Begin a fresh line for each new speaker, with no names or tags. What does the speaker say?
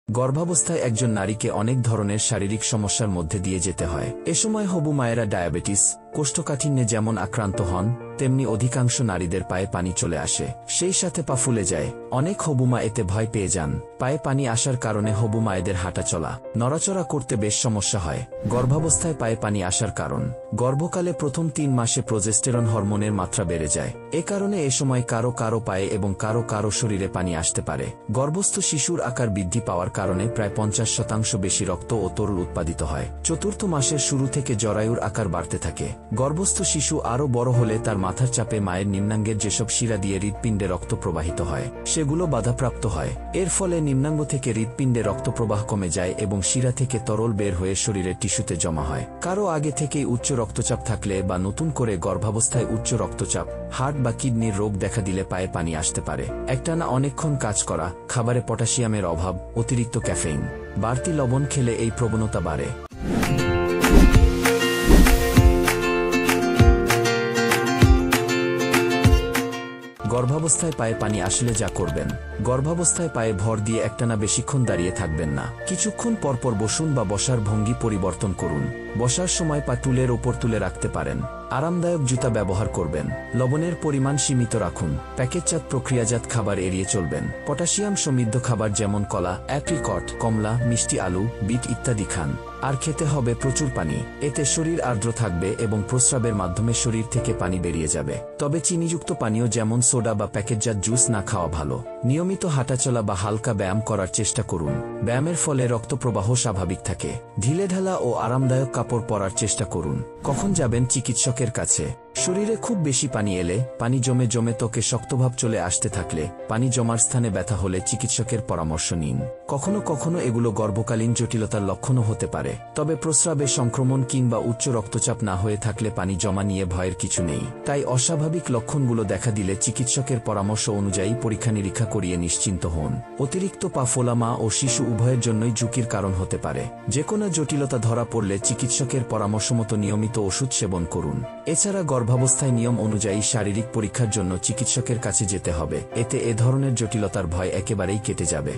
গর্ভাবস্থায় একজন নারীকে অনেক ধরনের শারীরিক সমস্যার মধ্যে দিয়ে যেতে হয়। এ সময় হবু মায়েরা ডায়াবেটিস, কোষ্ঠকাঠিন্যে যেমন আক্রান্ত হন, তেমনি অধিকাংশ নারীদের পায়ে পানি চলে আসে, সেই সাথে পা ফুলে যায়। অনেক হবুমা এতে ভয় পেয়ে যান। পায়ে পানি আসার কারণে হবু মায়েদের হাঁটা চলা, নড়াচড়া করতে বেশ সমস্যা হয়। গর্ভাবস্থায় পায়ে পানি আসার কারণ: গর্ভকালে প্রথম 3 মাসে প্রোজেস্টেরন হরমোনের মাত্রা বেড়ে যায়। এ কারণে এ সময় কারো কারো পায়ে এবং কারো কারো শরীরে পানি আসতে পারে। গর্ভস্থ শিশুর আকার বৃদ্ধি পাওয়ার কারণে প্রায় 50% বেশি রক্ত ও তরল উৎপাদিত হয়। চতুর্থ মাসের শুরু থেকে জরায়ুর আকার বাড়তে থাকে। গর্ভস্থ শিশু আরও বড় হলে তার মাথার চাপে মায়ের নিম্নাঙ্গের যেসব শিরা দিয়ে হৃৎপিণ্ডে রক্ত প্রবাহিত হয়, সেগুলো বাধাপ্রাপ্ত হয়। এর ফলে নিম্নাঙ্গ থেকে হৃৎপিণ্ডে রক্তপ্রবাহ কমে যায় এবং শিরা থেকে তরল বের হয়ে শরীরের টিস্যুতে জমা হয়। কারো আগে থেকেই উচ্চ রক্তচাপ থাকলে বা নতুন করে গর্ভাবস্থায় উচ্চ রক্তচাপ, হার্ট বা কিডনির রোগ দেখা দিলে পায়ে পানি আসতে পারে। একটানা অনেকক্ষণ কাজ করা, খাবারে পটাশিয়ামের অভাব, অতিরিক্ত ক্যাফেইন, বাড়তি লবণ খেলে এই প্রবণতা বাড়ে। গর্ভাবস্থায় পায়ে পানি আসলে যা করবেন: গর্ভাবস্থায় পায়ে ভর দিয়ে একটানা বেশিক্ষণ দাঁড়িয়ে থাকবেন না। কিছুক্ষণ পরপর বসুন বা বসার ভঙ্গি পরিবর্তন করুন। বসার সময় পা টুলের ওপর তুলে রাখতে পারেন। আরামদায়ক জুতা ব্যবহার করবেন। লবণের পরিমাণ সীমিত রাখুন। প্যাকেটজাত প্রক্রিয়াজাত খাবার এড়িয়ে চলবেন। পটাশিয়াম সমৃদ্ধ খাবার যেমন কলা, অ্যাপ্রিকট, কমলা, মিষ্টি আলু, বিট ইত্যাদি খান। আর খেতে হবে প্রচুর পানি। এতে শরীর আর্দ্র থাকবে এবং প্রস্রাবের মাধ্যমে শরীর থেকে পানি বেরিয়ে যাবে। তবে চিনিযুক্ত পানীয় যেমন সোডা বা প্যাকেটজাত জুস না খাওয়া ভালো। নিয়মিত হাঁটাচলা বা হালকা ব্যায়াম করার চেষ্টা করুন। ব্যায়ামের ফলে রক্তপ্রবাহ স্বাভাবিক থাকে। ঢিলেঢালা ও আরামদায়ক কাপড় পরার চেষ্টা করুন। কখন যাবেন চিকিৎসকের কাছে: শরীরে খুব বেশি পানি এলে, পানি জমে জমে ত্বকে শক্তভাব চলে আসতে থাকলে, পানি জমার স্থানে ব্যথা হলে চিকিৎসকের পরামর্শ নিন। কখনো কখনো এগুলো গর্ভকালীন জটিলতার লক্ষণও হতে পারে। তবে প্রস্রাবে সংক্রমণ কিংবা উচ্চ রক্তচাপ না হয়ে থাকলে পানি জমা নিয়ে ভয়ের কিছু নেই। তাই অস্বাভাবিক লক্ষণগুলো দেখা দিলে চিকিৎসকের পরামর্শ অনুযায়ী পরীক্ষা নিরীক্ষা করিয়ে নিশ্চিন্ত হন। অতিরিক্ত পা ফোলা মা ও শিশু উভয়ের জন্যই ঝুঁকির কারণ হতে পারে। যে কোনো জটিলতা ধরা পড়লে চিকিৎসকের পরামর্শমতো নিয়মিত ওষুধ সেবন করুন। এছাড়া গর্ভাবস্থায় নিয়ম অনুযায়ী শারীরিক পরীক্ষার জন্য চিকিৎসকের কাছে যেতে হবে। এতে এ ধরনের জটিলতার ভয় একেবারেই কেটে যাবে।